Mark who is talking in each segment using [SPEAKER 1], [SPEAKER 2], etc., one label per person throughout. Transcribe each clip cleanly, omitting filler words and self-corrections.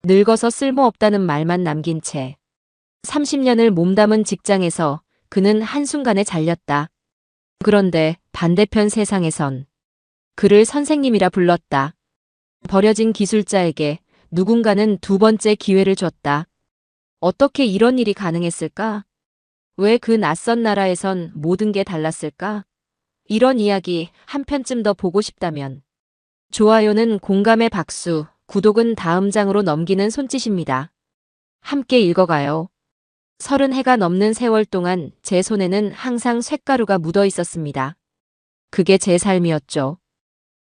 [SPEAKER 1] 늙어서 쓸모없다는 말만 남긴 채 30년을 몸담은 직장에서 그는 한순간에 잘렸다. 그런데 반대편 세상에선 그를 선생님이라 불렀다. 버려진 기술자에게 누군가는 두 번째 기회를 줬다. 어떻게 이런 일이 가능했을까? 왜 그 낯선 나라에선 모든 게 달랐을까? 이런 이야기 한 편쯤 더 보고 싶다면 좋아요는 공감의 박수, 구독은 다음 장으로 넘기는 손짓입니다. 함께 읽어가요. 30해가 넘는 세월 동안 제 손에는 항상 쇳가루가 묻어 있었습니다. 그게 제 삶이었죠.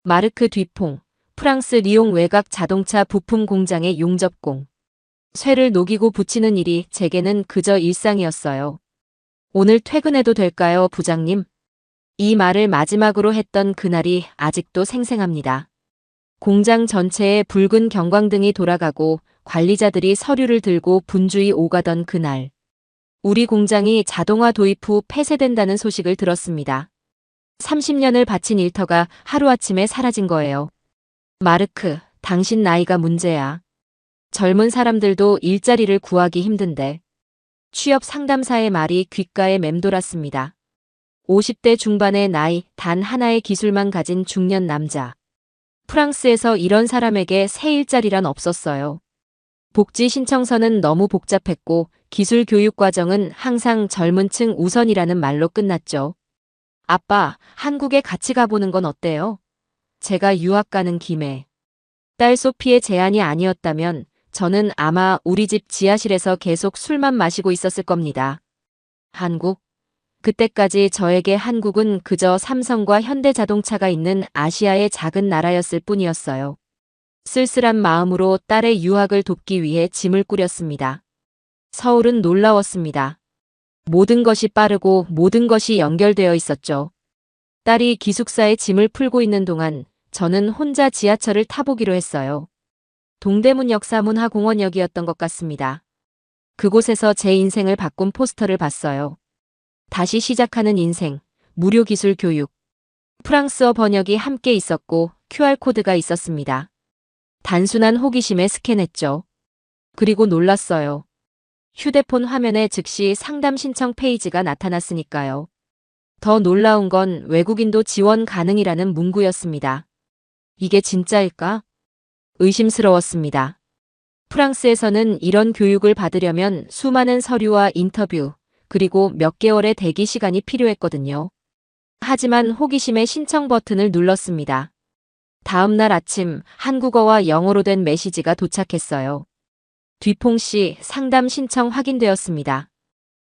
[SPEAKER 1] 마르크 뒤퐁, 프랑스 리옹 외곽 자동차 부품 공장의 용접공. 쇠를 녹이고 붙이는 일이 제게는 그저 일상이었어요. 오늘 퇴근해도 될까요, 부장님? 이 말을 마지막으로 했던 그날이 아직도 생생합니다. 공장 전체에 붉은 경광등이 돌아가고 관리자들이 서류를 들고 분주히 오가던 그날. 우리 공장이 자동화 도입 후 폐쇄된다는 소식을 들었습니다. 30년을 바친 일터가 하루아침에 사라진 거예요. 마르크, 당신 나이가 문제야. 젊은 사람들도 일자리를 구하기 힘든데. 취업 상담사의 말이 귓가에 맴돌았습니다. 50대 중반의 나이, 단 하나의 기술만 가진 중년 남자. 프랑스에서 이런 사람에게 새 일자리란 없었어요. 복지 신청서는 너무 복잡했고 기술 교육 과정은 항상 젊은 층 우선이라는 말로 끝났죠. 아빠, 한국에 같이 가보는 건 어때요? 제가 유학 가는 김에. 딸 소피의 제안이 아니었다면 저는 아마 우리 집 지하실에서 계속 술만 마시고 있었을 겁니다. 한국? 그때까지 저에게 한국은 그저 삼성과 현대자동차가 있는 아시아의 작은 나라였을 뿐이었어요. 쓸쓸한 마음으로 딸의 유학을 돕기 위해 짐을 꾸렸습니다. 서울은 놀라웠습니다. 모든 것이 빠르고 모든 것이 연결되어 있었죠. 딸이 기숙사에 짐을 풀고 있는 동안 저는 혼자 지하철을 타보기로 했어요. 동대문역 사문화공원역이었던 것 같습니다. 그곳에서 제 인생을 바꾼 포스터를 봤어요. 다시 시작하는 인생, 무료 기술 교육. 프랑스어 번역이 함께 있었고 QR코드가 있었습니다. 단순한 호기심에 스캔했죠. 그리고 놀랐어요. 휴대폰 화면에 즉시 상담 신청 페이지가 나타났으니까요. 더 놀라운 건 외국인도 지원 가능이라는 문구였습니다. 이게 진짜일까? 의심스러웠습니다. 프랑스에서는 이런 교육을 받으려면 수많은 서류와 인터뷰, 그리고 몇 개월의 대기 시간이 필요했거든요. 하지만 호기심에 신청 버튼을 눌렀습니다. 다음 날 아침 한국어와 영어로 된 메시지가 도착했어요. 뒤퐁 씨 상담 신청 확인되었습니다.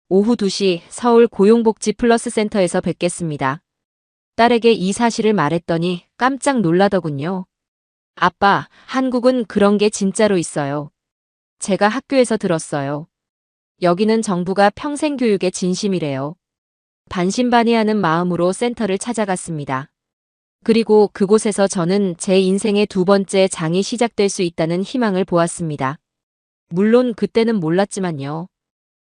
[SPEAKER 1] 오후 2시 서울 고용복지 플러스 센터에서 뵙겠습니다. 딸에게 이 사실을 말했더니 깜짝 놀라더군요. 아빠, 한국은 그런 게 진짜로 있어요. 제가 학교에서 들었어요. 여기는 정부가 평생 교육의 진심이래요. 반신반의하는 마음으로 센터를 찾아갔습니다. 그리고 그곳에서 저는 제 인생의 두 번째 장이 시작될 수 있다는 희망을 보았습니다. 물론 그때는 몰랐지만요.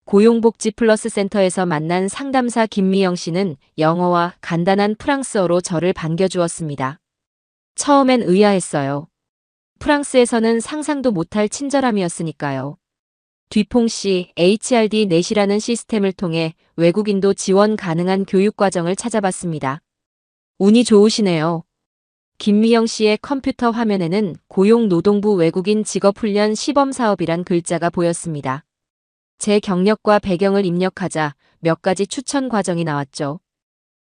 [SPEAKER 1] 고용복지 플러스 센터에서 만난 상담사 김미영 씨는 영어와 간단한 프랑스어로 저를 반겨주었습니다. 처음엔 의아했어요. 프랑스에서는 상상도 못할 친절함이었으니까요. 뒤퐁 씨 HRD 넷이라는 시스템을 통해 외국인도 지원 가능한 교육과정을 찾아봤습니다. 운이 좋으시네요. 김미영 씨의 컴퓨터 화면에는 고용노동부 외국인 직업훈련 시범사업이란 글자가 보였습니다. 제 경력과 배경을 입력하자 몇 가지 추천 과정이 나왔죠.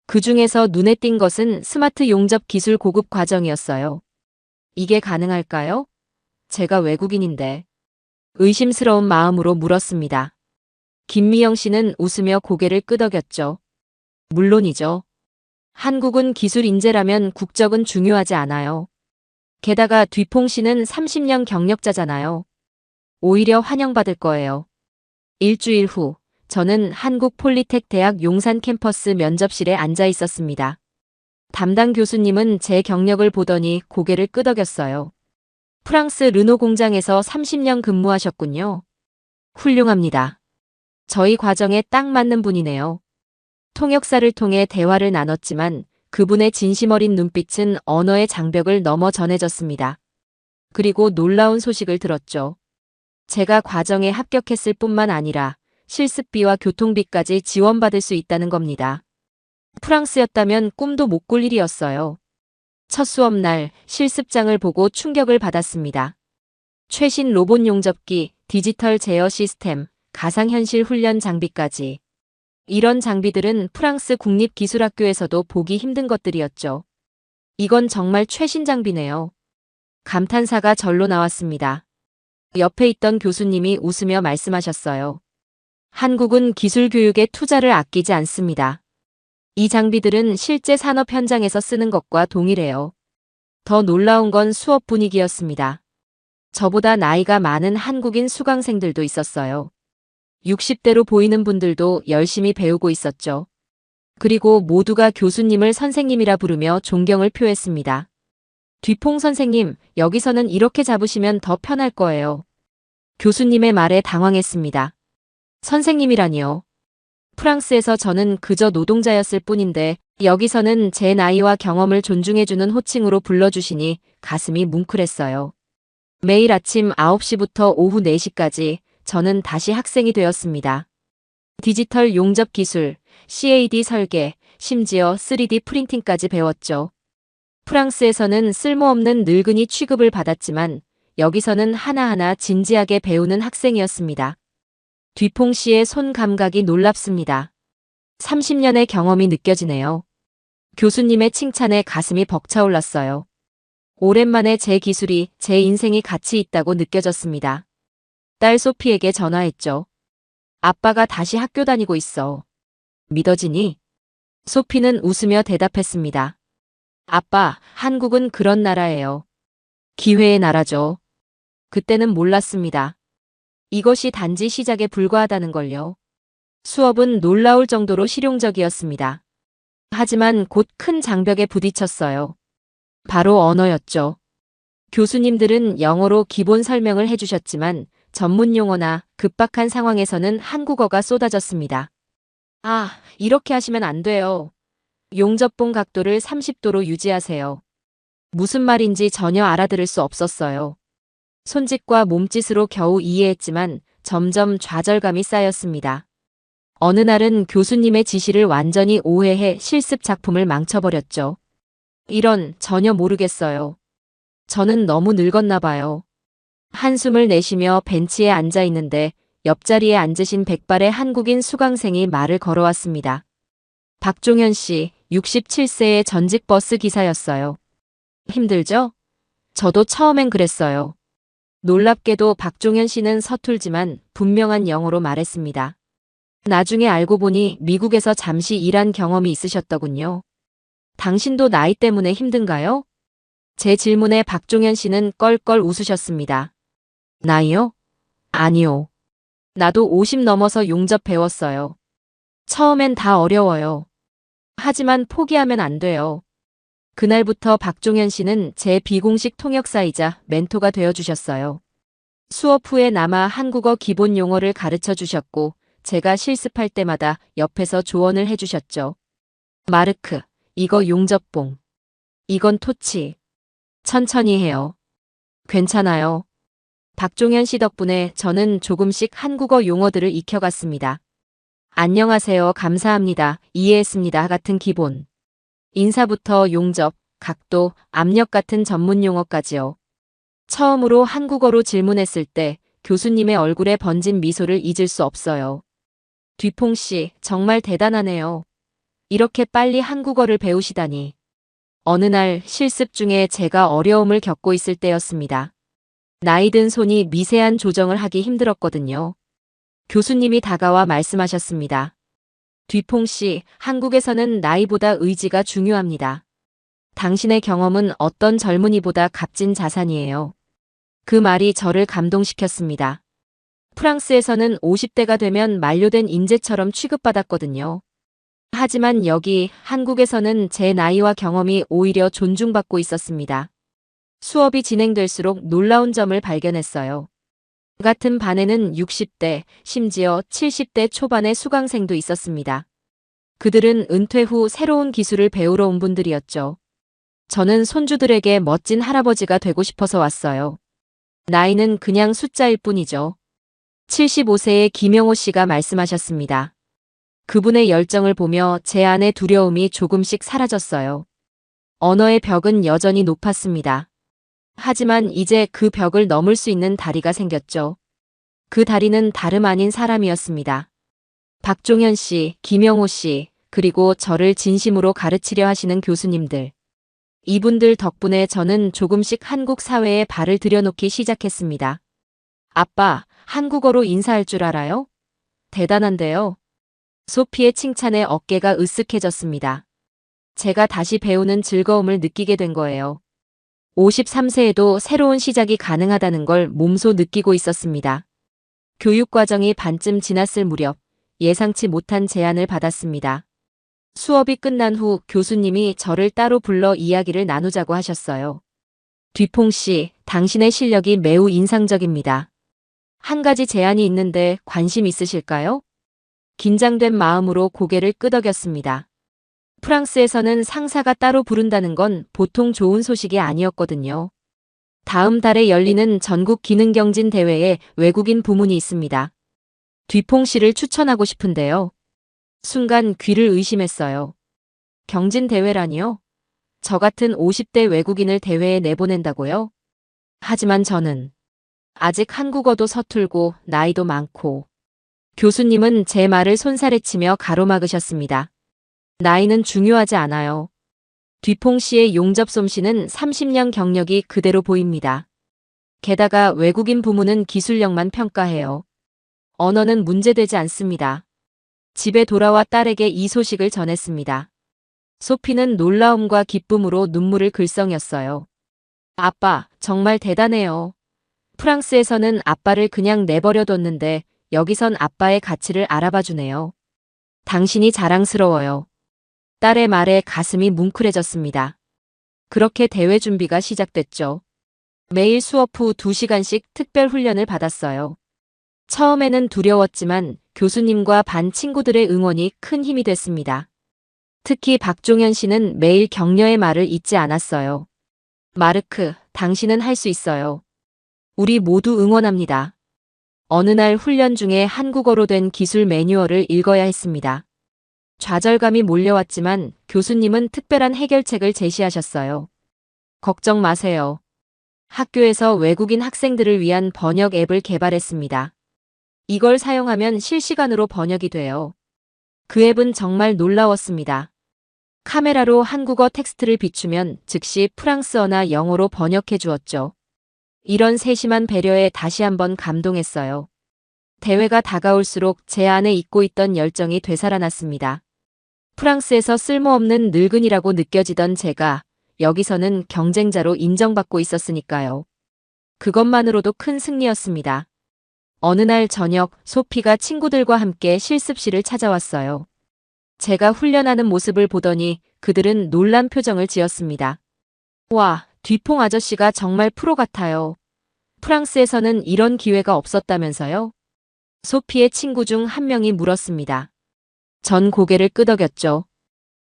[SPEAKER 1] 그 중에서 눈에 띈 것은 스마트 용접 기술 고급 과정이었어요. 이게 가능할까요? 제가 외국인인데. 의심스러운 마음으로 물었습니다. 김미영 씨는 웃으며 고개를 끄덕였죠. 물론이죠. 한국은 기술 인재라면 국적은 중요하지 않아요. 게다가 뒤퐁 씨는 30년 경력자잖아요. 오히려 환영받을 거예요. 일주일 후, 저는 한국 폴리텍 대학 용산 캠퍼스 면접실에 앉아 있었습니다. 담당 교수님은 제 경력을 보더니 고개를 끄덕였어요. 프랑스 르노 공장에서 30년 근무하셨군요. 훌륭합니다. 저희 과정에 딱 맞는 분이네요. 통역사를 통해 대화를 나눴지만 그분의 진심 어린 눈빛은 언어의 장벽을 넘어 전해졌습니다. 그리고 놀라운 소식을 들었죠. 제가 과정에 합격했을 뿐만 아니라 실습비와 교통비까지 지원받을 수 있다는 겁니다. 프랑스였다면 꿈도 못 꿀 일이었어요. 첫 수업날 실습장을 보고 충격을 받았습니다. 최신 로봇 용접기, 디지털 제어 시스템, 가상현실 훈련 장비까지. 이런 장비들은 프랑스 국립기술학교에서도 보기 힘든 것들이었죠. 이건 정말 최신 장비네요. 감탄사가 절로 나왔습니다. 옆에 있던 교수님이 웃으며 말씀하셨어요. 한국은 기술 교육에 투자를 아끼지 않습니다. 이 장비들은 실제 산업 현장에서 쓰는 것과 동일해요. 더 놀라운 건 수업 분위기였습니다. 저보다 나이가 많은 한국인 수강생들도 있었어요. 60대로 보이는 분들도 열심히 배우고 있었죠. 그리고 모두가 교수님을 선생님이라 부르며 존경을 표했습니다. 뒤퐁 선생님, 여기서는 이렇게 잡으시면 더 편할 거예요. 교수님의 말에 당황했습니다. 선생님이라니요. 프랑스에서 저는 그저 노동자였을 뿐인데 여기서는 제 나이와 경험을 존중해주는 호칭으로 불러주시니 가슴이 뭉클했어요. 매일 아침 9시부터 오후 4시까지 저는 다시 학생이 되었습니다. 디지털 용접 기술, CAD 설계, 심지어 3D 프린팅까지 배웠죠. 프랑스에서는 쓸모없는 늙은이 취급을 받았지만 여기서는 하나하나 진지하게 배우는 학생이었습니다. 뒤퐁 씨의 손 감각이 놀랍습니다. 30년의 경험이 느껴지네요. 교수님의 칭찬에 가슴이 벅차올랐어요. 오랜만에 제 기술이, 제 인생이 가치 있다고 느껴졌습니다. 딸 소피에게 전화했죠. 아빠가 다시 학교 다니고 있어. 믿어지니? 소피는 웃으며 대답했습니다. 아빠, 한국은 그런 나라예요. 기회의 나라죠. 그때는 몰랐습니다. 이것이 단지 시작에 불과하다는 걸요. 수업은 놀라울 정도로 실용적이었습니다. 하지만 곧 큰 장벽에 부딪혔어요. 바로 언어였죠. 교수님들은 영어로 기본 설명을 해주셨지만 전문 용어나 급박한 상황에서는 한국어가 쏟아졌습니다. 아, 이렇게 하시면 안 돼요. 용접봉 각도를 30도로 유지하세요. 무슨 말인지 전혀 알아들을 수 없었어요. 손짓과 몸짓으로 겨우 이해했지만 점점 좌절감이 쌓였습니다. 어느 날은 교수님의 지시를 완전히 오해해 실습 작품을 망쳐버렸죠. 이런, 전혀 모르겠어요. 저는 너무 늙었나 봐요. 한숨을 내쉬며 벤치에 앉아 있는데 옆자리에 앉으신 백발의 한국인 수강생이 말을 걸어왔습니다. 박종현 씨, 67세의 전직 버스 기사였어요. 힘들죠? 저도 처음엔 그랬어요. 놀랍게도 박종현 씨는 서툴지만 분명한 영어로 말했습니다. 나중에 알고 보니 미국에서 잠시 일한 경험이 있으셨더군요. 당신도 나이 때문에 힘든가요? 제 질문에 박종현 씨는 껄껄 웃으셨습니다. 나이요? 아니요. 나도 50 넘어서 용접 배웠어요. 처음엔 다 어려워요. 하지만 포기하면 안 돼요. 그날부터 박종현 씨는 제 비공식 통역사이자 멘토가 되어주셨어요. 수업 후에 남아 한국어 기본 용어를 가르쳐 주셨고 제가 실습할 때마다 옆에서 조언을 해주셨죠. 마르크, 이거 용접봉. 이건 토치. 천천히 해요. 괜찮아요. 박종현 씨 덕분에 저는 조금씩 한국어 용어들을 익혀갔습니다. 안녕하세요, 감사합니다, 이해했습니다 같은 기본. 인사부터 용접, 각도, 압력 같은 전문 용어까지요. 처음으로 한국어로 질문했을 때 교수님의 얼굴에 번진 미소를 잊을 수 없어요. 뒤퐁 씨, 정말 대단하네요. 이렇게 빨리 한국어를 배우시다니. 어느 날 실습 중에 제가 어려움을 겪고 있을 때였습니다. 나이든 손이 미세한 조정을 하기 힘들었거든요. 교수님이 다가와 말씀하셨습니다. 뒤퐁 씨, 한국에서는 나이보다 의지가 중요합니다. 당신의 경험은 어떤 젊은이보다 값진 자산이에요. 그 말이 저를 감동시켰습니다. 프랑스에서는 50대가 되면 만료된 인재처럼 취급받았거든요. 하지만 여기 한국에서는 제 나이와 경험이 오히려 존중받고 있었습니다. 수업이 진행될수록 놀라운 점을 발견했어요. 같은 반에는 60대, 심지어 70대 초반의 수강생도 있었습니다. 그들은 은퇴 후 새로운 기술을 배우러 온 분들이었죠. 저는 손주들에게 멋진 할아버지가 되고 싶어서 왔어요. 나이는 그냥 숫자일 뿐이죠. 75세의 김영호 씨가 말씀하셨습니다. 그분의 열정을 보며 제 안의 두려움이 조금씩 사라졌어요. 언어의 벽은 여전히 높았습니다. 하지만 이제 그 벽을 넘을 수 있는 다리가 생겼죠. 그 다리는 다름 아닌 사람이었습니다. 박종현 씨, 김영호 씨, 그리고 저를 진심으로 가르치려 하시는 교수님들. 이분들 덕분에 저는 조금씩 한국 사회에 발을 들여놓기 시작했습니다. 아빠, 한국어로 인사할 줄 알아요? 대단한데요. 소피의 칭찬에 어깨가 으쓱해졌습니다. 제가 다시 배우는 즐거움을 느끼게 된 거예요. 53세에도 새로운 시작이 가능하다는 걸 몸소 느끼고 있었습니다. 교육과정이 반쯤 지났을 무렵 예상치 못한 제안을 받았습니다. 수업이 끝난 후 교수님이 저를 따로 불러 이야기를 나누자고 하셨어요. 뒤퐁 씨, 당신의 실력이 매우 인상적입니다. 한 가지 제안이 있는데 관심 있으실까요? 긴장된 마음으로 고개를 끄덕였습니다. 프랑스에서는 상사가 따로 부른다는 건 보통 좋은 소식이 아니었거든요. 다음 달에 열리는 전국 기능경진 대회에 외국인 부문이 있습니다. 뒤퐁 씨를 추천하고 싶은데요. 순간 귀를 의심했어요. 경진 대회라니요? 저 같은 50대 외국인을 대회에 내보낸다고요? 하지만 저는 아직 한국어도 서툴고 나이도 많고. 교수님은 제 말을 손살에 치며 가로막으셨습니다. 나이는 중요하지 않아요. 뒤퐁 씨의 용접 솜씨는 30년 경력이 그대로 보입니다. 게다가 외국인 부문은 기술력만 평가해요. 언어는 문제되지 않습니다. 집에 돌아와 딸에게 이 소식을 전했습니다. 소피는 놀라움과 기쁨으로 눈물을 글썽였어요. 아빠, 정말 대단해요. 프랑스에서는 아빠를 그냥 내버려뒀는데 여기선 아빠의 가치를 알아봐주네요. 당신이 자랑스러워요. 딸의 말에 가슴이 뭉클해졌습니다. 그렇게 대회 준비가 시작됐죠. 매일 수업 후 2시간씩 특별 훈련을 받았어요. 처음에는 두려웠지만 교수님과 반 친구들의 응원이 큰 힘이 됐습니다. 특히 박종현 씨는 매일 격려의 말을 잊지 않았어요. 마르크, 당신은 할 수 있어요. 우리 모두 응원합니다. 어느 날 훈련 중에 한국어로 된 기술 매뉴얼을 읽어야 했습니다. 좌절감이 몰려왔지만 교수님은 특별한 해결책을 제시하셨어요. 걱정 마세요. 학교에서 외국인 학생들을 위한 번역 앱을 개발했습니다. 이걸 사용하면 실시간으로 번역이 돼요. 그 앱은 정말 놀라웠습니다. 카메라로 한국어 텍스트를 비추면 즉시 프랑스어나 영어로 번역해 주었죠. 이런 세심한 배려에 다시 한번 감동했어요. 대회가 다가올수록 제 안에 잊고 있던 열정이 되살아났습니다. 프랑스에서 쓸모없는 늙은이라고 느껴지던 제가 여기서는 경쟁자로 인정받고 있었으니까요. 그것만으로도 큰 승리였습니다. 어느 날 저녁 소피가 친구들과 함께 실습실을 찾아왔어요. 제가 훈련하는 모습을 보더니 그들은 놀란 표정을 지었습니다. 와, 뒤퐁 아저씨가 정말 프로 같아요. 프랑스에서는 이런 기회가 없었다면서요? 소피의 친구 중 한 명이 물었습니다. 전 고개를 끄덕였죠.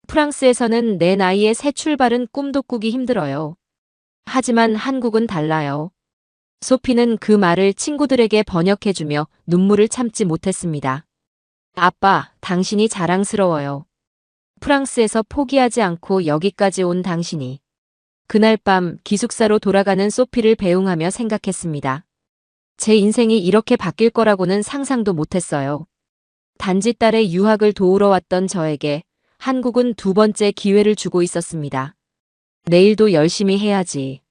[SPEAKER 1] 프랑스에서는 내 나이에 새 출발은 꿈도 꾸기 힘들어요. 하지만 한국은 달라요. 소피는 그 말을 친구들에게 번역해주며 눈물을 참지 못했습니다. 아빠, 당신이 자랑스러워요. 프랑스에서 포기하지 않고 여기까지 온 당신이. 그날 밤 기숙사로 돌아가는 소피를 배웅하며 생각했습니다. 제 인생이 이렇게 바뀔 거라고는 상상도 못했어요. 단지 딸의 유학을 도우러 왔던 저에게 한국은 두 번째 기회를 주고 있었습니다. 내일도 열심히 해야지.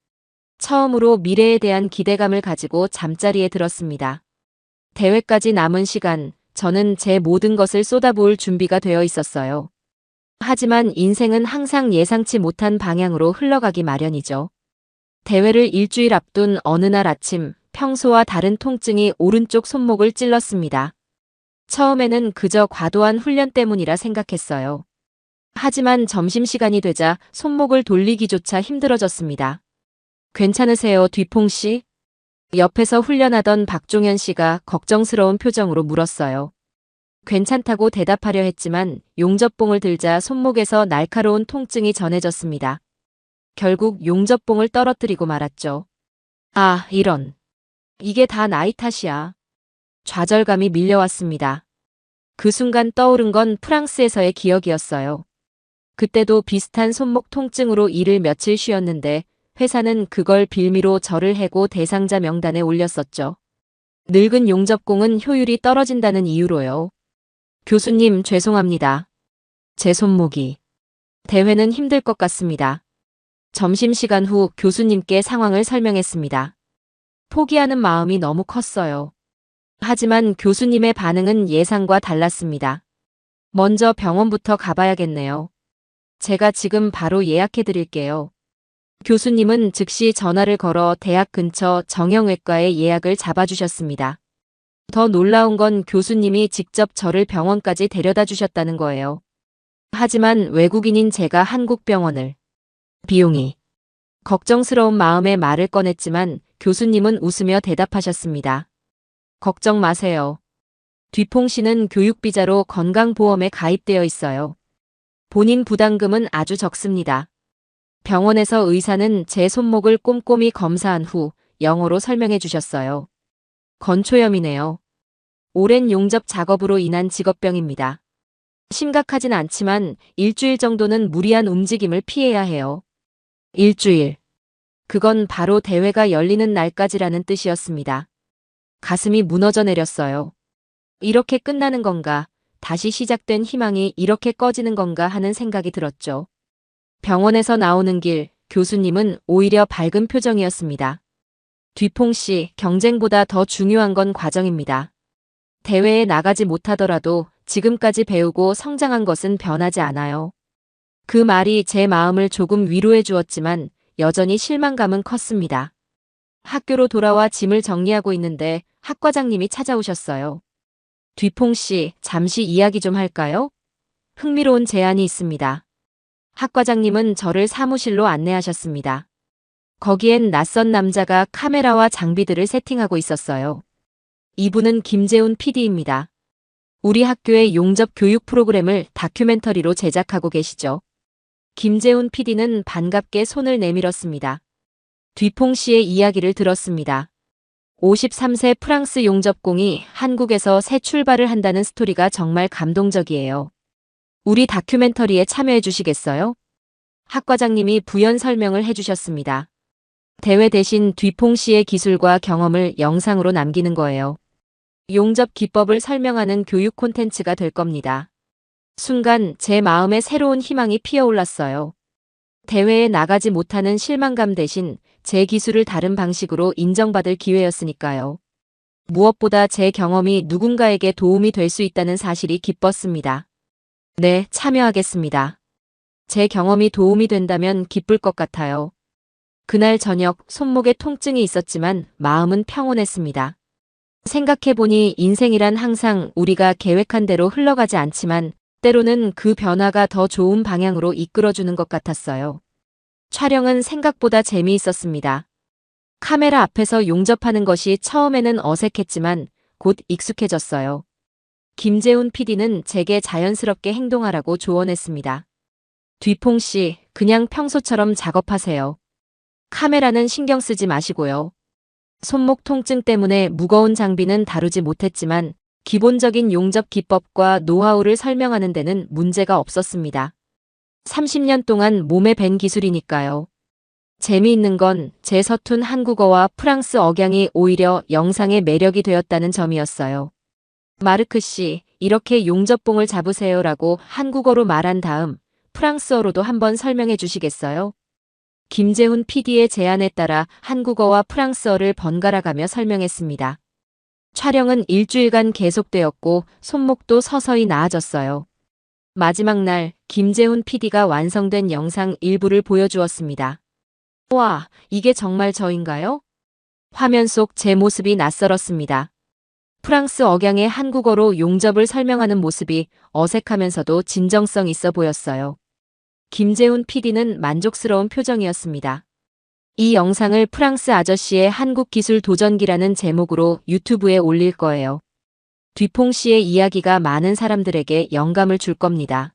[SPEAKER 1] 처음으로 미래에 대한 기대감을 가지고 잠자리에 들었습니다. 대회까지 남은 시간, 저는 제 모든 것을 쏟아부을 준비가 되어 있었어요. 하지만 인생은 항상 예상치 못한 방향으로 흘러가기 마련이죠. 대회를 일주일 앞둔 어느 날 아침, 평소와 다른 통증이 오른쪽 손목을 찔렀습니다. 처음에는 그저 과도한 훈련 때문이라 생각했어요. 하지만 점심시간이 되자 손목을 돌리기조차 힘들어졌습니다. 괜찮으세요, 뒤퐁 씨? 옆에서 훈련하던 박종현 씨가 걱정스러운 표정으로 물었어요. 괜찮다고 대답하려 했지만 용접봉을 들자 손목에서 날카로운 통증이 전해졌습니다. 결국 용접봉을 떨어뜨리고 말았죠. 아, 이런. 이게 다 나이 탓이야. 좌절감이 밀려왔습니다. 그 순간 떠오른 건 프랑스에서의 기억이었어요. 그때도 비슷한 손목 통증으로 일을 며칠 쉬었는데 회사는 그걸 빌미로 저를 해고 대상자 명단에 올렸었죠. 늙은 용접공은 효율이 떨어진다는 이유로요. 교수님, 죄송합니다. 제 손목이. 대회는 힘들 것 같습니다. 점심시간 후 교수님께 상황을 설명했습니다. 포기하는 마음이 너무 컸어요. 하지만 교수님의 반응은 예상과 달랐습니다. 먼저 병원부터 가봐야겠네요. 제가 지금 바로 예약해 드릴게요. 교수님은 즉시 전화를 걸어 대학 근처 정형외과에 예약을 잡아주셨습니다. 더 놀라운 건 교수님이 직접 저를 병원까지 데려다 주셨다는 거예요. 하지만 외국인인 제가 한국 병원을. 비용이. 걱정스러운 마음에 말을 꺼냈지만 교수님은 웃으며 대답하셨습니다. 걱정 마세요. 뒤퐁 씨는 교육비자로 건강보험에 가입되어 있어요. 본인 부담금은 아주 적습니다. 병원에서 의사는 제 손목을 꼼꼼히 검사한 후 영어로 설명해 주셨어요. 건초염이네요. 오랜 용접 작업으로 인한 직업병입니다. 심각하진 않지만 일주일 정도는 무리한 움직임을 피해야 해요. 일주일. 그건 바로 대회가 열리는 날까지라는 뜻이었습니다. 가슴이 무너져 내렸어요. 이렇게 끝나는 건가, 다시 시작된 희망이 이렇게 꺼지는 건가 하는 생각이 들었죠. 병원에서 나오는 길, 교수님은 오히려 밝은 표정이었습니다. 뒤퐁 씨, 경쟁보다 더 중요한 건 과정입니다. 대회에 나가지 못하더라도 지금까지 배우고 성장한 것은 변하지 않아요. 그 말이 제 마음을 조금 위로해 주었지만 여전히 실망감은 컸습니다. 학교로 돌아와 짐을 정리하고 있는데 학 과장님이 찾아오셨어요. 뒤퐁 씨, 잠시 이야기 좀 할까요? 흥미로운 제안이 있습니다. 학 과장님은 저를 사무실로 안내하셨습니다. 거기엔 낯선 남자가 카메라와 장비들을 세팅하고 있었어요. 이분은 김재훈 PD입니다. 우리 학교의 용접 교육 프로그램을 다큐멘터리로 제작하고 계시죠. 김재훈 PD는 반갑게 손을 내밀었습니다. 뒤퐁 씨의 이야기를 들었습니다. 53세 프랑스 용접공이 한국에서 새 출발을 한다는 스토리가 정말 감동적이에요. 우리 다큐멘터리에 참여해 주시겠어요? 학 과장님이 부연 설명을 해주셨습니다. 대회 대신 뒤퐁 씨의 기술과 경험을 영상으로 남기는 거예요. 용접 기법을 설명하는 교육 콘텐츠가 될 겁니다. 순간 제 마음에 새로운 희망이 피어올랐어요. 대회에 나가지 못하는 실망감 대신 제 기술을 다른 방식으로 인정받을 기회였으니까요. 무엇보다 제 경험이 누군가에게 도움이 될 수 있다는 사실이 기뻤습니다. 네, 참여하겠습니다. 제 경험이 도움이 된다면 기쁠 것 같아요. 그날 저녁 손목에 통증이 있었지만 마음은 평온했습니다. 생각해보니 인생이란 항상 우리가 계획한 대로 흘러가지 않지만 때로는 그 변화가 더 좋은 방향으로 이끌어주는 것 같았어요. 촬영은 생각보다 재미있었습니다. 카메라 앞에서 용접하는 것이 처음에는 어색했지만 곧 익숙해졌어요. 김재훈 PD는 제게 자연스럽게 행동하라고 조언했습니다. 뒤퐁 씨, 그냥 평소처럼 작업하세요. 카메라는 신경 쓰지 마시고요. 손목 통증 때문에 무거운 장비는 다루지 못했지만 기본적인 용접 기법과 노하우를 설명하는 데는 문제가 없었습니다. 30년 동안 몸에 밴 기술이니까요. 재미있는 건 제 서툰 한국어와 프랑스 억양이 오히려 영상의 매력이 되었다는 점이었어요. 마르크 씨, 이렇게 용접봉을 잡으세요라고 한국어로 말한 다음 프랑스어로도 한번 설명해 주시겠어요? 김재훈 PD의 제안에 따라 한국어와 프랑스어를 번갈아가며 설명했습니다. 촬영은 일주일간 계속되었고 손목도 서서히 나아졌어요. 마지막 날 김재훈 PD가 완성된 영상 일부를 보여주었습니다. 와, 이게 정말 저인가요? 화면 속 제 모습이 낯설었습니다. 프랑스 억양의 한국어로 용접을 설명하는 모습이 어색하면서도 진정성 있어 보였어요. 김재훈 PD는 만족스러운 표정이었습니다. 이 영상을 프랑스 아저씨의 한국 기술 도전기라는 제목으로 유튜브에 올릴 거예요. 뒤퐁 씨의 이야기가 많은 사람들에게 영감을 줄 겁니다.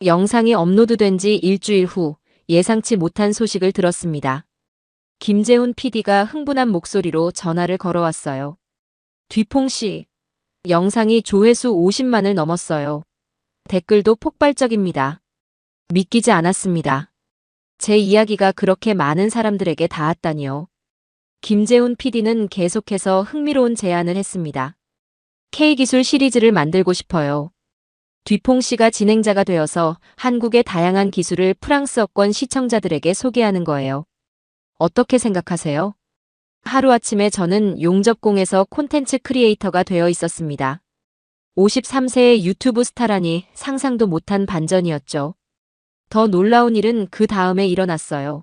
[SPEAKER 1] 영상이 업로드된 지 일주일 후 예상치 못한 소식을 들었습니다. 김재훈 PD가 흥분한 목소리로 전화를 걸어왔어요. 뒤퐁 씨, 영상이 조회수 50만을 넘었어요. 댓글도 폭발적입니다. 믿기지 않았습니다. 제 이야기가 그렇게 많은 사람들에게 닿았다니요. 김재훈 PD는 계속해서 흥미로운 제안을 했습니다. K기술 시리즈를 만들고 싶어요. 뒤퐁 씨가 진행자가 되어서 한국의 다양한 기술을 프랑스어권 시청자들에게 소개하는 거예요. 어떻게 생각하세요? 하루아침에 저는 용접공에서 콘텐츠 크리에이터가 되어 있었습니다. 53세의 유튜브 스타라니 상상도 못한 반전이었죠. 더 놀라운 일은 그 다음에 일어났어요.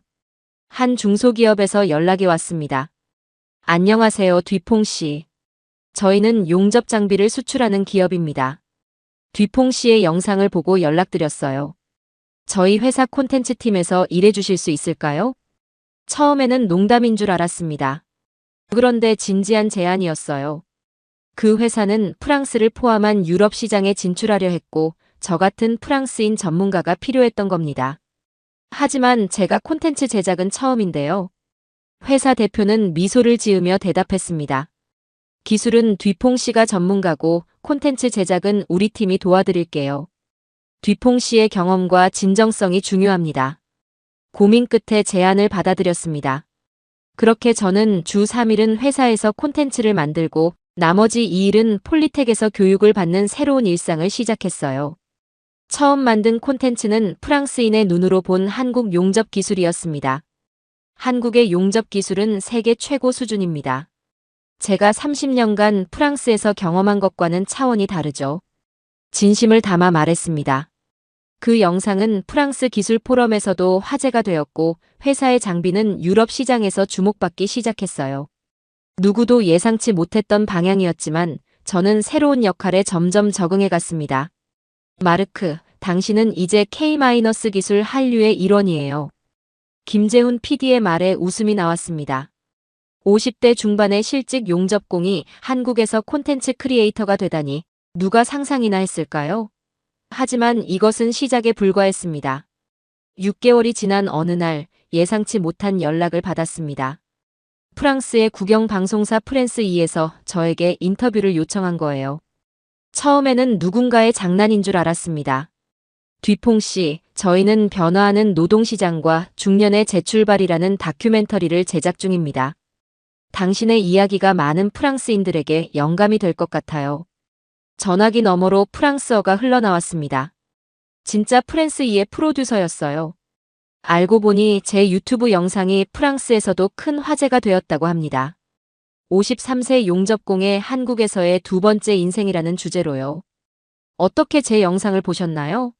[SPEAKER 1] 한 중소기업에서 연락이 왔습니다. 안녕하세요, 뒤퐁 씨. 저희는 용접 장비를 수출하는 기업입니다. 뒤퐁 씨의 영상을 보고 연락드렸어요. 저희 회사 콘텐츠 팀에서 일해주실 수 있을까요? 처음에는 농담인 줄 알았습니다. 그런데 진지한 제안이었어요. 그 회사는 프랑스를 포함한 유럽 시장에 진출하려 했고 저 같은 프랑스인 전문가가 필요했던 겁니다. 하지만 제가 콘텐츠 제작은 처음인데요. 회사 대표는 미소를 지으며 대답했습니다. 기술은 뒤퐁 씨가 전문가고 콘텐츠 제작은 우리 팀이 도와드릴게요. 뒤퐁 씨의 경험과 진정성이 중요합니다. 고민 끝에 제안을 받아들였습니다. 그렇게 저는 주 3일은 회사에서 콘텐츠를 만들고 나머지 2일은 폴리텍에서 교육을 받는 새로운 일상을 시작했어요. 처음 만든 콘텐츠는 프랑스인의 눈으로 본 한국 용접 기술이었습니다. 한국의 용접 기술은 세계 최고 수준입니다. 제가 30년간 프랑스에서 경험한 것과는 차원이 다르죠. 진심을 담아 말했습니다. 그 영상은 프랑스 기술 포럼에서도 화제가 되었고 회사의 장비는 유럽 시장에서 주목받기 시작했어요. 누구도 예상치 못했던 방향이었지만 저는 새로운 역할에 점점 적응해 갔습니다. 마르크, 당신은 이제 K-기술 한류의 일원이에요. 김재훈 PD의 말에 웃음이 나왔습니다. 50대 중반의 실직 용접공이 한국에서 콘텐츠 크리에이터가 되다니 누가 상상이나 했을까요? 하지만 이것은 시작에 불과했습니다. 6개월이 지난 어느 날 예상치 못한 연락을 받았습니다. 프랑스의 국영방송사 프랜스 2에서 저에게 인터뷰를 요청한 거예요. 처음에는 누군가의 장난인 줄 알았습니다. 뒤퐁 씨, 저희는 변화하는 노동시장과 중년의 재출발이라는 다큐멘터리를 제작 중입니다. 당신의 이야기가 많은 프랑스인들에게 영감이 될 것 같아요. 전화기 너머로 프랑스어가 흘러나왔습니다. 진짜 프랜스 2의 프로듀서였어요. 알고 보니 제 유튜브 영상이 프랑스에서도 큰 화제가 되었다고 합니다. 53세 용접공의 한국에서의 두 번째 인생이라는 주제로요. 어떻게 제 영상을 보셨나요?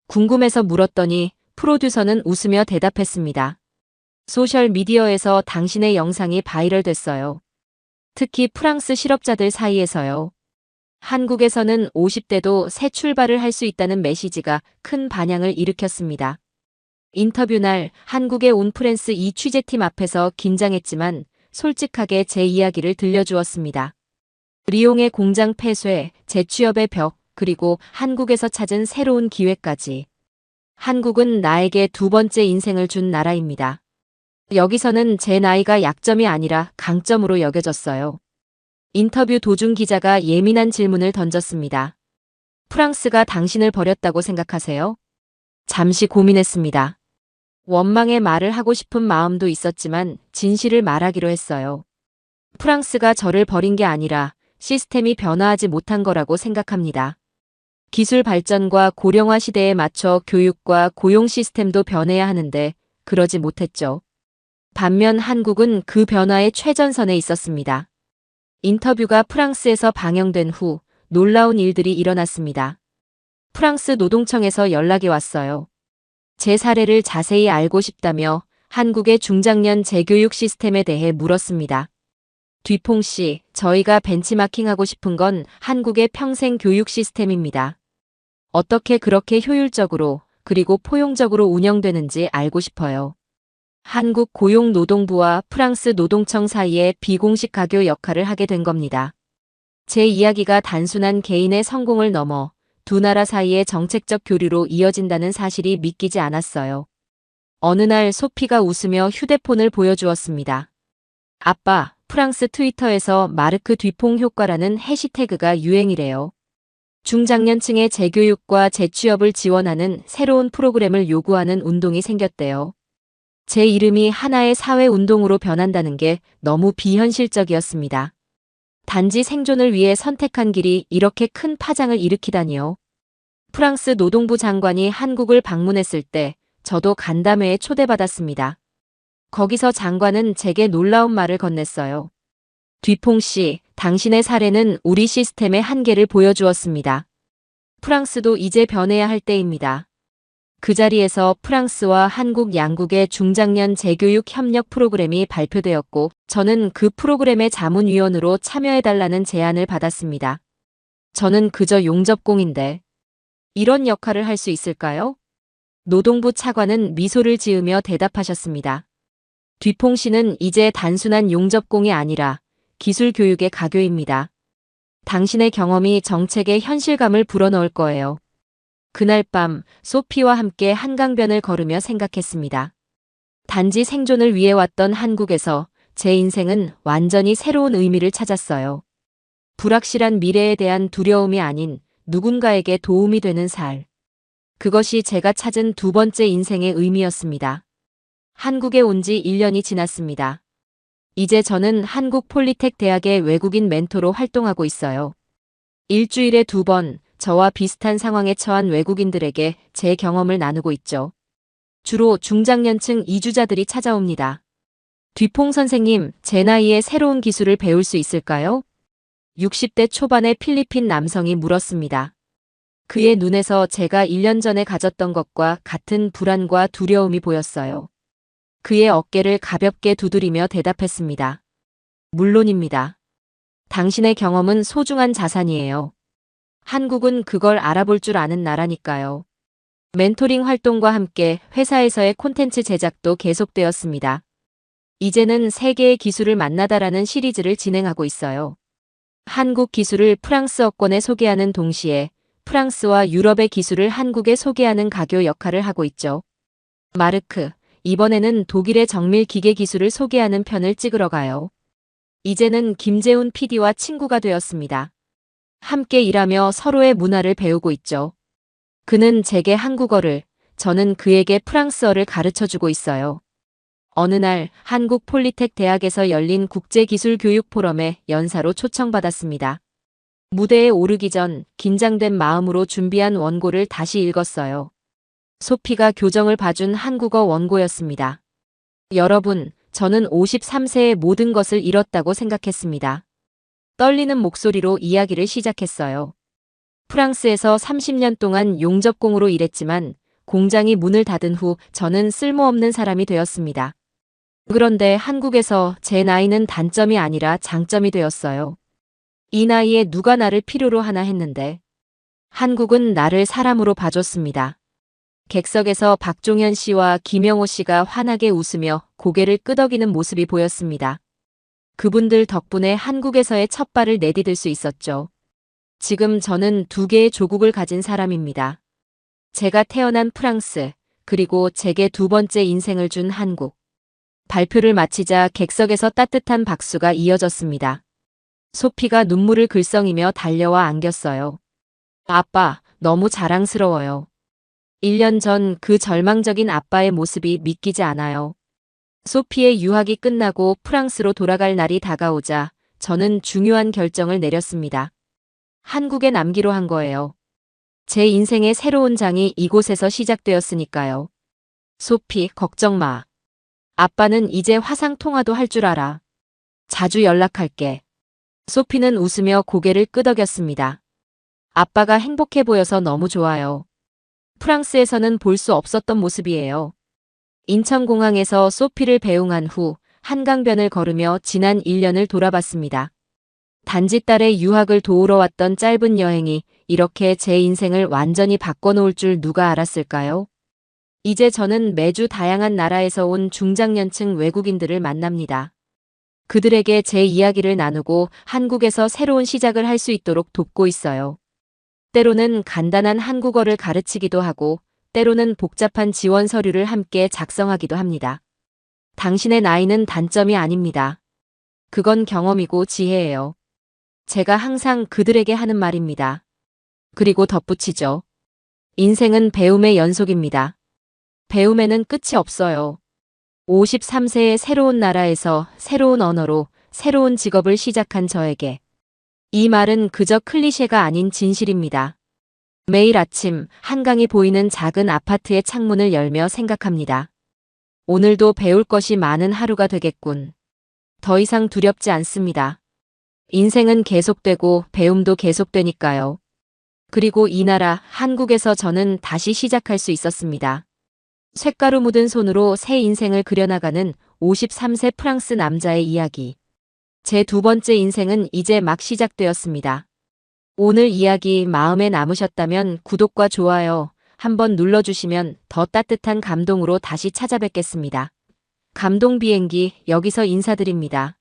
[SPEAKER 1] 궁금해서 물었더니 프로듀서는 웃으며 대답했습니다. 소셜미디어에서 당신의 영상이 바이럴됐어요. 특히 프랑스 실업자들 사이에서요. 한국에서는 50대도 새 출발을 할 수 있다는 메시지가 큰 반향을 일으켰습니다. 인터뷰 날 한국에 온 프랜스 2 취재팀 앞에서 긴장했지만 솔직하게 제 이야기를 들려주었습니다. 리옹의 공장 폐쇄, 재취업의 벽, 그리고 한국에서 찾은 새로운 기회까지. 한국은 나에게 두 번째 인생을 준 나라입니다. 여기서는 제 나이가 약점이 아니라 강점으로 여겨졌어요. 인터뷰 도중 기자가 예민한 질문을 던졌습니다. 프랑스가 당신을 버렸다고 생각하세요? 잠시 고민했습니다. 원망의 말을 하고 싶은 마음도 있었지만 진실을 말하기로 했어요. 프랑스가 저를 버린 게 아니라 시스템이 변화하지 못한 거라고 생각합니다. 기술 발전과 고령화 시대에 맞춰 교육과 고용 시스템도 변해야 하는데 그러지 못했죠. 반면 한국은 그 변화의 최전선에 있었습니다. 인터뷰가 프랑스에서 방영된 후 놀라운 일들이 일어났습니다. 프랑스 노동청에서 연락이 왔어요. 제 사례를 자세히 알고 싶다며 한국의 중장년 재교육 시스템에 대해 물었습니다. 뒤퐁 씨, 저희가 벤치마킹하고 싶은 건 한국의 평생 교육 시스템입니다. 어떻게 그렇게 효율적으로 그리고 포용적으로 운영되는지 알고 싶어요. 한국 고용노동부와 프랑스 노동청 사이에 비공식 가교 역할을 하게 된 겁니다. 제 이야기가 단순한 개인의 성공을 넘어 두 나라 사이의 정책적 교류로 이어진다는 사실이 믿기지 않았어요. 어느 날 소피가 웃으며 휴대폰을 보여주었습니다. 아빠, 프랑스 트위터에서 마르크 듀퐁 효과라는 해시태그가 유행이래요. 중장년층의 재교육과 재취업을 지원하는 새로운 프로그램을 요구하는 운동이 생겼대요. 제 이름이 하나의 사회운동으로 변한다는 게 너무 비현실적이었습니다. 단지 생존을 위해 선택한 길이 이렇게 큰 파장을 일으키다니요. 프랑스 노동부 장관이 한국을 방문했을 때 저도 간담회에 초대받았습니다. 거기서 장관은 제게 놀라운 말을 건넸어요. 듀퐁 씨, 당신의 사례는 우리 시스템의 한계를 보여주었습니다. 프랑스도 이제 변해야 할 때입니다. 그 자리에서 프랑스와 한국 양국의 중장년 재교육 협력 프로그램이 발표되었고 저는 그 프로그램의 자문위원으로 참여해달라는 제안을 받았습니다. 저는 그저 용접공인데 이런 역할을 할 수 있을까요? 노동부 차관은 미소를 지으며 대답하셨습니다. 듀퐁 씨는 이제 단순한 용접공이 아니라 기술 교육의 가교입니다. 당신의 경험이 정책의 현실감을 불어넣을 거예요. 그날 밤 소피와 함께 한강변을 걸으며 생각했습니다. 단지 생존을 위해 왔던 한국에서 제 인생은 완전히 새로운 의미를 찾았어요. 불확실한 미래에 대한 두려움이 아닌 누군가에게 도움이 되는 살. 그것이 제가 찾은 두 번째 인생의 의미였습니다. 한국에 온 지 1년이 지났습니다. 이제 저는 한국 폴리텍 대학의 외국인 멘토로 활동하고 있어요. 일주일에 2번 저와 비슷한 상황에 처한 외국인들에게 제 경험을 나누고 있죠. 주로 중장년층 이주자들이 찾아옵니다. 듀퐁 선생님, 제 나이에 새로운 기술을 배울 수 있을까요? 60대 초반의 필리핀 남성이 물었습니다. 그의 눈에서 제가 1년 전에 가졌던 것과 같은 불안과 두려움이 보였어요. 그의 어깨를 가볍게 두드리며 대답했습니다. 물론입니다. 당신의 경험은 소중한 자산이에요. 한국은 그걸 알아볼 줄 아는 나라니까요. 멘토링 활동과 함께 회사에서의 콘텐츠 제작도 계속되었습니다. 이제는 세계의 기술을 만나다라는 시리즈를 진행하고 있어요. 한국 기술을 프랑스어권에 소개하는 동시에 프랑스와 유럽의 기술을 한국에 소개하는 가교 역할을 하고 있죠. 마르크, 이번에는 독일의 정밀 기계 기술을 소개하는 편을 찍으러 가요. 이제는 김재훈 PD와 친구가 되었습니다. 함께 일하며 서로의 문화를 배우고 있죠. 그는 제게 한국어를, 저는 그에게 프랑스어를 가르쳐주고 있어요. 어느 날 한국 폴리텍 대학에서 열린 국제기술교육 포럼에 연사로 초청받았습니다. 무대에 오르기 전 긴장된 마음으로 준비한 원고를 다시 읽었어요. 소피가 교정을 봐준 한국어 원고였습니다. 여러분, 저는 53세의 모든 것을 잃었다고 생각했습니다. 떨리는 목소리로 이야기를 시작했어요. 프랑스에서 30년 동안 용접공으로 일했지만 공장이 문을 닫은 후 저는 쓸모없는 사람이 되었습니다. 그런데 한국에서 제 나이는 단점이 아니라 장점이 되었어요. 이 나이에 누가 나를 필요로 하나 했는데 한국은 나를 사람으로 봐줬습니다. 객석에서 박종현 씨와 김영호 씨가 환하게 웃으며 고개를 끄덕이는 모습이 보였습니다. 그분들 덕분에 한국에서의 첫 발을 내디딜 수 있었죠. 지금 저는 2개의 조국을 가진 사람입니다. 제가 태어난 프랑스, 그리고 제게 두 번째 인생을 준 한국. 발표를 마치자 객석에서 따뜻한 박수가 이어졌습니다. 소피가 눈물을 글썽이며 달려와 안겼어요. 아빠, 너무 자랑스러워요. 1년 전 그 절망적인 아빠의 모습이 믿기지 않아요. 소피의 유학이 끝나고 프랑스로 돌아갈 날이 다가오자 저는 중요한 결정을 내렸습니다. 한국에 남기로 한 거예요. 제 인생의 새로운 장이 이곳에서 시작되었으니까요. 소피, 걱정 마. 아빠는 이제 화상 통화도 할 줄 알아. 자주 연락할게. 소피는 웃으며 고개를 끄덕였습니다. 아빠가 행복해 보여서 너무 좋아요. 프랑스에서는 볼 수 없었던 모습이에요. 인천공항에서 소피를 배웅한 후 한강변을 걸으며 지난 1년을 돌아봤습니다. 단지 딸의 유학을 도우러 왔던 짧은 여행이 이렇게 제 인생을 완전히 바꿔놓을 줄 누가 알았을까요? 이제 저는 매주 다양한 나라에서 온 중장년층 외국인들을 만납니다. 그들에게 제 이야기를 나누고 한국에서 새로운 시작을 할 수 있도록 돕고 있어요. 때로는 간단한 한국어를 가르치기도 하고 때로는 복잡한 지원 서류를 함께 작성하기도 합니다. 당신의 나이는 단점이 아닙니다. 그건 경험이고 지혜예요. 제가 항상 그들에게 하는 말입니다. 그리고 덧붙이죠. 인생은 배움의 연속입니다. 배움에는 끝이 없어요. 53세의 새로운 나라에서 새로운 언어로 새로운 직업을 시작한 저에게 이 말은 그저 클리셰가 아닌 진실입니다. 매일 아침 한강이 보이는 작은 아파트의 창문을 열며 생각합니다. 오늘도 배울 것이 많은 하루가 되겠군. 더 이상 두렵지 않습니다. 인생은 계속되고 배움도 계속되니까요. 그리고 이 나라 한국에서 저는 다시 시작할 수 있었습니다. 쇳가루 묻은 손으로 새 인생을 그려나가는 53세 프랑스 남자의 이야기. 제 두 번째 인생은 이제 막 시작되었습니다. 오늘 이야기 마음에 남으셨다면 구독과 좋아요 한번 눌러주시면 더 따뜻한 감동으로 다시 찾아뵙겠습니다. 감동 비행기 여기서 인사드립니다.